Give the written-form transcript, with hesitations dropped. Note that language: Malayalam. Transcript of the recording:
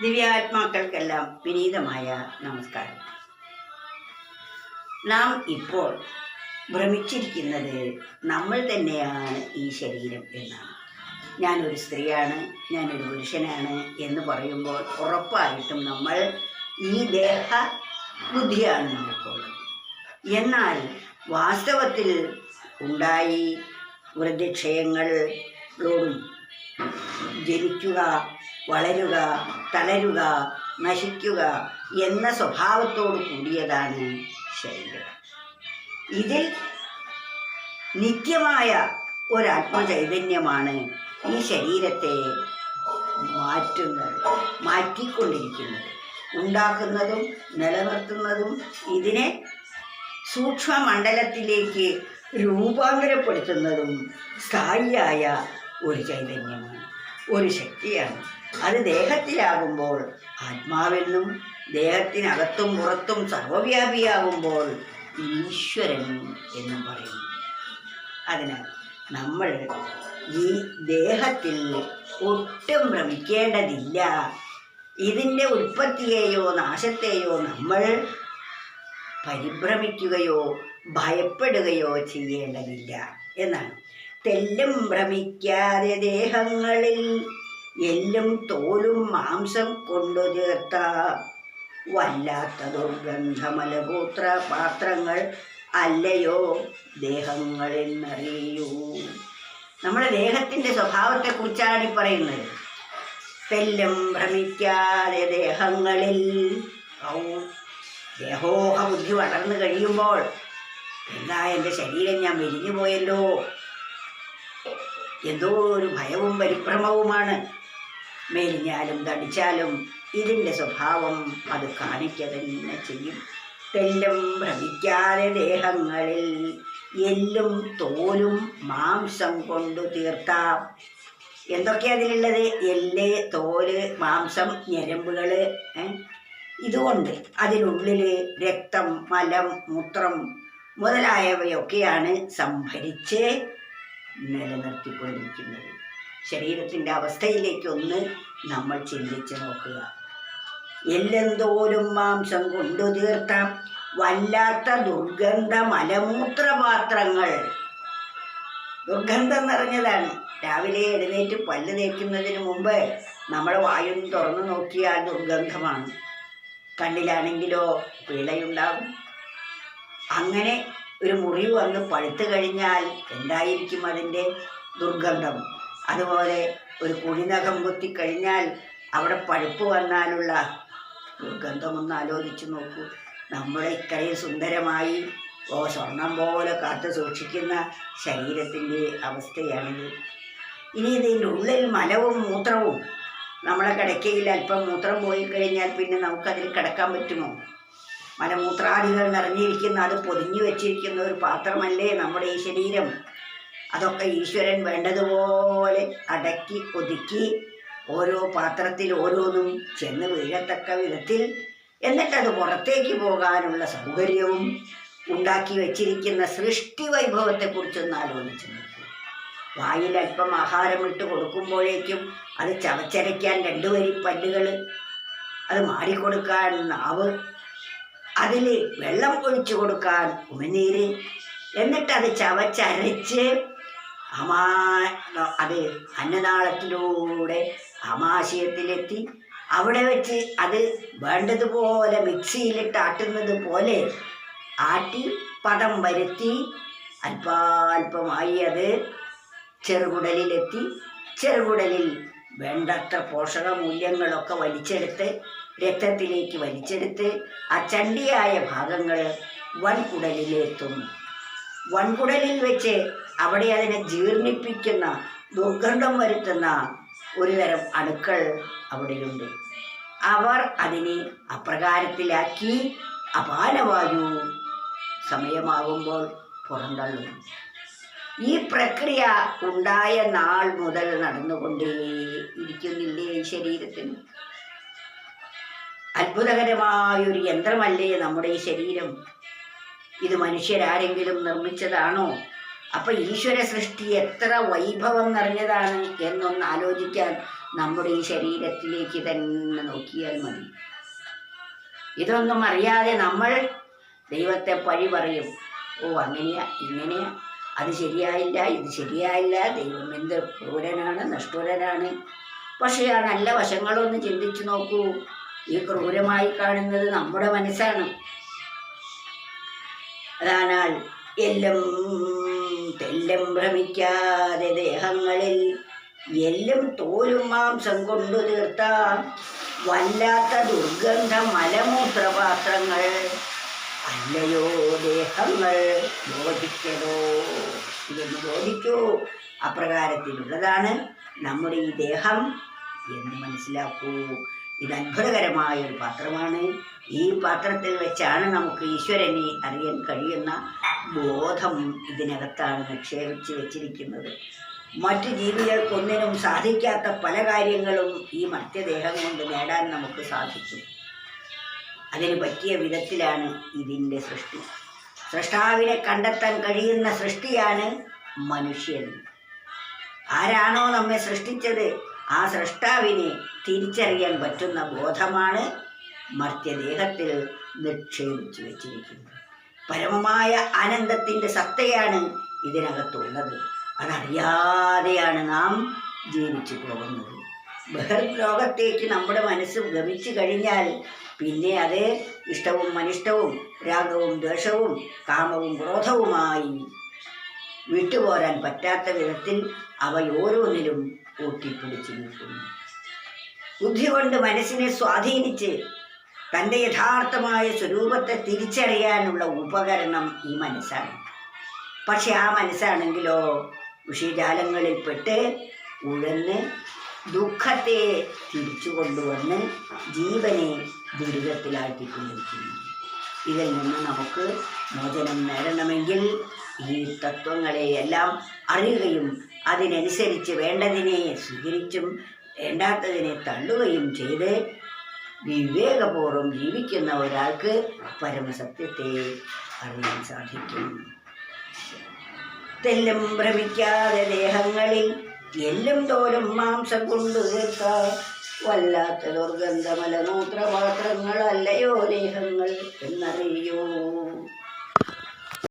ദിവ്യാത്മാക്കൾക്കെല്ലാം വിനീതമായ നമസ്കാരം. നാം ഇപ്പോൾ ഭ്രമിച്ചിരിക്കുന്നത് നമ്മൾ തന്നെയാണ് ഈ ശരീരം എന്നാണ്. ഞാനൊരു സ്ത്രീയാണ്, ഞാനൊരു പുരുഷനാണ് എന്ന് പറയുമ്പോൾ ഉറപ്പായിട്ടും നമ്മൾ ഈ ദേഹ ബുദ്ധിയാണ് നമുക്കുള്ളത്. എന്നാൽ വാസ്തവത്തിൽ ഉണ്ടായി വൃദ്ധക്ഷയങ്ങളോടും ജനിക്കുക, വളരുക, തളരുക, നശിക്കുക എന്ന സ്വഭാവത്തോട് കൂടിയതാണ് ശരീരം. ഇതിൽ നിത്യമായ ഒരാത്മചൈതന്യമാണ് ഈ ശരീരത്തെ മാറ്റിക്കൊണ്ടിരിക്കുന്നത്, ഉണ്ടാക്കുന്നതും നിലനിർത്തുന്നതും ഇതിനെ സൂക്ഷ്മമണ്ഡലത്തിലേക്ക് രൂപാന്തരപ്പെടുത്തുന്നതും സ്ഥായിയായ ഒരു ചൈതന്യമാണ്, ഒരു ശക്തിയാണ്. അത് ദേഹത്തിലാകുമ്പോൾ ആത്മാവെന്നും, ദേഹത്തിനകത്തും പുറത്തും സർവവ്യാപിയാകുമ്പോൾ ഈശ്വരൻ എന്നും പറയുന്നു. അതിനാൽ നമ്മൾ ഈ ദേഹത്തിൽ ഒട്ടും ഭ്രമിക്കേണ്ടതില്ല. ഇതിൻ്റെ ഉൽപ്പത്തിയെയോ നാശത്തെയോ നമ്മൾ പരിഭ്രമിക്കുകയോ ഭയപ്പെടുകയോ ചെയ്യേണ്ടതില്ല എന്നാണ്. തെല്ലും ഭ്രമിക്കാതെ ദേഹങ്ങളിൽ എല്ലും തോലും മാംസം കൊണ്ടു ചേർത്ത വല്ലാത്ത ദുർഗന്ധമലപൂത്ര പാത്രങ്ങൾ അല്ലയോ ദേഹങ്ങളെന്നറിയൂ. നമ്മുടെ ദേഹത്തിൻ്റെ സ്വഭാവത്തെക്കുറിച്ചാണ് ഈ പറയുന്നത്. തെല്ലും ഭ്രമിക്കാതെ ദേഹങ്ങളിൽ, ദേഹോഹ ബുദ്ധി വളർന്നു കഴിയുമ്പോൾ എന്താ എൻ്റെ ശരീരം ഞാൻ മെലിഞ്ഞു പോയല്ലോ, എന്തോ ഒരു ഭയവും പരിഭ്രമവുമാണ്. മെലിഞ്ഞാലും തടിച്ചാലും ഇതിൻ്റെ സ്വഭാവം അത് കാണിക്കുക തന്നെ ചെയ്യും. തെല്ലും ഭ്രമിക്കാതെ ദേഹങ്ങളിൽ എല്ലും തോലും മാംസം കൊണ്ടു തീർത്ത, എന്തൊക്കെയാണ് അതിലുള്ളത്? എല്ല്, തോല്, മാംസം, ഞരമ്പുകൾ, ഇതുകൊണ്ട് അതിനുള്ളിൽ രക്തം, മലം, മൂത്രം മുതലായവയൊക്കെയാണ് സംഭരിച്ച് നിലനിർത്തിക്കൊണ്ടിരിക്കുന്നത്. ശരീരത്തിൻ്റെ അവസ്ഥയിലേക്കൊന്ന് നമ്മൾ ചിന്തിച്ച് നോക്കുക. എല്ലെന്തോലും മാംസം കൊണ്ടു തീർത്ത വല്ലാത്ത ദുർഗന്ധ മലമൂത്രപാത്രങ്ങൾ. ദുർഗന്ധം നിറഞ്ഞതാണ്. രാവിലെ എഴുന്നേറ്റ് പല്ല് തേക്കുന്നതിന് മുമ്പ് നമ്മൾ വായൊന്ന് തുറന്നു നോക്കിയാൽ ദുർഗന്ധമാണ്. കണ്ണിലാണെങ്കിലോ പീളയുണ്ടാകും. അങ്ങനെ ഒരു മുറിവ് വന്ന് പഴുത്ത് കഴിഞ്ഞാൽ എന്തായിരിക്കും അതിൻ്റെ ദുർഗന്ധം? അതുപോലെ ഒരു കുഴിനഖം കുത്തിക്കഴിഞ്ഞാൽ അവിടെ പഴുപ്പ് വന്നാലുള്ള ദുർഗന്ധമൊന്ന് ആലോചിച്ച് നോക്കൂ. നമ്മളെ ഇത്രയും സുന്ദരമായി സ്വർണം പോലെ കാത്തു സൂക്ഷിക്കുന്ന ശരീരത്തിൻ്റെ അവസ്ഥയാണിത്. ഇനി ഇതിൻ്റെ ഉള്ളിൽ മലവും മൂത്രവും, നമ്മളെ കിടക്കയിൽ അല്പം മൂത്രം പോയി കഴിഞ്ഞാൽ പിന്നെ നമുക്കതിൽ കിടക്കാൻ പറ്റുമോ? മലമൂത്രാദികൾ നിറഞ്ഞിരിക്കുന്ന, അത് പൊതിഞ്ഞു വെച്ചിരിക്കുന്ന ഒരു പാത്രമല്ലേ നമ്മുടെ ഈ ശരീരം. അതൊക്കെ ഈശ്വരൻ വേണ്ടതുപോലെ അടക്കി ഒതുക്കി ഓരോ പാത്രത്തിൽ ഓരോന്നും ചെന്ന് വീഴത്തക്ക വിധത്തിൽ, എന്നിട്ടത് പുറത്തേക്ക് പോകാനുള്ള സൗകര്യവും ഉണ്ടാക്കി വച്ചിരിക്കുന്ന സൃഷ്ടി വൈഭവത്തെക്കുറിച്ചൊന്ന് ആലോചിച്ച് നോക്കൂ. വായിൽ അല്പം ആഹാരം ഇട്ട് കൊടുക്കുമ്പോഴേക്കും അത് ചവച്ചരയ്ക്കാൻ 2 വരി പല്ലുകൾ, അത് മാറിക്കൊടുക്കാൻ നാവ്, അതിൽ വെള്ളം ഒഴിച്ചു കൊടുക്കാൻ ഉമിനീര്, എന്നിട്ടത് ചവച്ചരച്ച് അത് അന്നനാളത്തിലൂടെ ആമാശയത്തിലെത്തി അവിടെ വെച്ച് അത് വേണ്ടതുപോലെ മിക്സിയിലിട്ട് ആട്ടുന്നത് പോലെ ആട്ടി പദം വരുത്തി അല്പാൽപമായി അത് ചെറുകുടലിലെത്തി, ചെറുകുടലിൽ വേണ്ടത്ര പോഷകമൂല്യങ്ങളൊക്കെ വലിച്ചെടുത്ത് രക്തത്തിലേക്ക് വലിച്ചെടുത്ത് ആ ചണ്ടിയായ ഭാഗങ്ങൾ വൻകുടലിലെത്തും. വൻകുടലിൽ വെച്ച് അവിടെ അതിനെ ജീർണിപ്പിക്കുന്ന, ദുർഗന്ധം വരുത്തുന്ന ഒരു തരം അണുക്കൾ അവിടെയുണ്ട്. അവർ അതിനെ അപ്രകാരത്തിലാക്കി അപാനവായു സമയമാകുമ്പോൾ പുറന്തള്ളുന്നു. ഈ പ്രക്രിയ ഉണ്ടായ നാൾ മുതൽ നടന്നുകൊണ്ടേയിരിക്കുന്നില്ലേ ഈ ശരീരത്തിന്? അത്ഭുതകരമായൊരു യന്ത്രമല്ലേ നമ്മുടെ ഈ ശരീരം. ഇത് മനുഷ്യരാരെങ്കിലും നിർമ്മിച്ചതാണോ? അപ്പം ഈശ്വര സൃഷ്ടി എത്ര വൈഭവം നിറഞ്ഞതാണ് എന്നൊന്ന് ആലോചിക്കാൻ നമ്മുടെ ഈ ശരീരത്തിലേക്ക് തന്നെ നോക്കിയാൽ മതി. ഇതൊന്നും അറിയാതെ നമ്മൾ ദൈവത്തെ പഴി പറയും. ഓ അങ്ങനെയാ ഇങ്ങനെയാ, അത് ശരിയായില്ല, ഇത് ശരിയായില്ല, ദൈവം എന്ത് ക്രൂരനാണ്, നിഷ്ഠുരനാണ്. പക്ഷേ ആ നല്ല വശങ്ങളൊന്ന് ചിന്തിച്ചു നോക്കൂ. ഈ ക്രൂരമായി കാണുന്നത് നമ്മുടെ മനസ്സാണ്. അതാനാൽ എല്ലും തെല്ലും ഭ്രമിക്കാതെ ദേഹങ്ങളിൽ എല്ലും തോലും മാംസം കൊണ്ടു തീർത്ത വല്ലാത്ത ദുർഗന്ധ മലമൂത്രപാത്രങ്ങൾ അല്ലയോ ദേഹങ്ങൾ, ബോധിക്കതോ, ഇതൊന്ന് ബോധിക്കൂ. അപ്രകാരത്തിലുള്ളതാണ് നമ്മുടെ ഈ ദേഹം എന്ന് മനസ്സിലാക്കൂ. ഇത് അത്ഭുതകരമായ ഒരു പാത്രമാണ്. ഈ പാത്രത്തിൽ വെച്ചാണ് നമുക്ക് ഈശ്വരനെ അറിയാൻ കഴിയുന്ന ബോധം ഇതിനകത്താണ് നിക്ഷേപിച്ച് വെച്ചിരിക്കുന്നത്. മറ്റു ജീവികൾക്കൊന്നിനും സാധിക്കാത്ത പല കാര്യങ്ങളും ഈ മർത്യദേഹം കൊണ്ട് നേടാൻ നമുക്ക് സാധിക്കും. അതിന് പറ്റിയ വിധത്തിലാണ് ഇതിൻ്റെ സൃഷ്ടി. സൃഷ്ടാവിനെ കണ്ടെത്താൻ കഴിയുന്ന സൃഷ്ടിയാണ് മനുഷ്യൻ. ആരാണോ നമ്മെ സൃഷ്ടിച്ചത് ആ സൃഷ്ടാവിനെ തിരിച്ചറിയാൻ പറ്റുന്ന ബോധമാണ് മർത്യദേഹത്തിൽ നിക്ഷേപിച്ചു വെച്ചിരിക്കുന്നത്. പരമമായ ആനന്ദത്തിൻ്റെ സത്തയാണ് ഇതിനകത്തുള്ളത്. അതറിയാതെയാണ് നാം ജീവിച്ചു പോകുന്നത്. ബഹിർലോകത്തേക്ക് നമ്മുടെ മനസ്സ് ഗമിച്ചു കഴിഞ്ഞാൽ പിന്നെ അത് ഇഷ്ടവും അനിഷ്ടവും രാഗവും ദ്വേഷവും കാമവും ക്രോധവുമായി വിട്ടുപോരാൻ പറ്റാത്ത വിധത്തിൽ അവയോരോന്നിലും ഊട്ടിപ്പിടിച്ചു നിൽക്കുന്നു. ബുദ്ധി കൊണ്ട് മനസ്സിനെ സ്വാധീനിച്ച് തൻ്റെ യഥാർത്ഥമായ സ്വരൂപത്തെ തിരിച്ചറിയാനുള്ള ഉപകരണം ഈ മനസ്സാണ്. പക്ഷെ ആ മനസ്സാണെങ്കിലോ വിഷയജാലങ്ങളിൽപ്പെട്ട് ഉഴന്ന് ദുഃഖത്തെ തിരിച്ചു കൊണ്ടുവന്ന് ജീവനെ ദുരിതത്തിലാക്കിക്കൊണ്ടിരിക്കുന്നു. ഇതിൽ നിന്ന് നമുക്ക് മോചനം നേടണമെങ്കിൽ ഈ തത്വങ്ങളെയെല്ലാം അറിയുകയും അതിനനുസരിച്ച് വേണ്ടതിനെ സ്വീകരിച്ചും വേണ്ടാത്തതിനെ തള്ളുകയും ചെയ്ത് വിവേകപൂർവ്വം ജീവിക്കുന്ന ഒരാൾക്ക് പരമസത്യത്തെ അറിയാൻ സാധിക്കും. തെല്ലും ഭ്രമിക്കാതെ ദേഹങ്ങളിൽ എല്ലും തോലും മാംസം കൊണ്ടു തീർത്ത വല്ലാത്ത ദുർഗന്ധമലമൂത്രപാത്രങ്ങളല്ലയോ ദേഹങ്ങൾ എന്നറിയോ.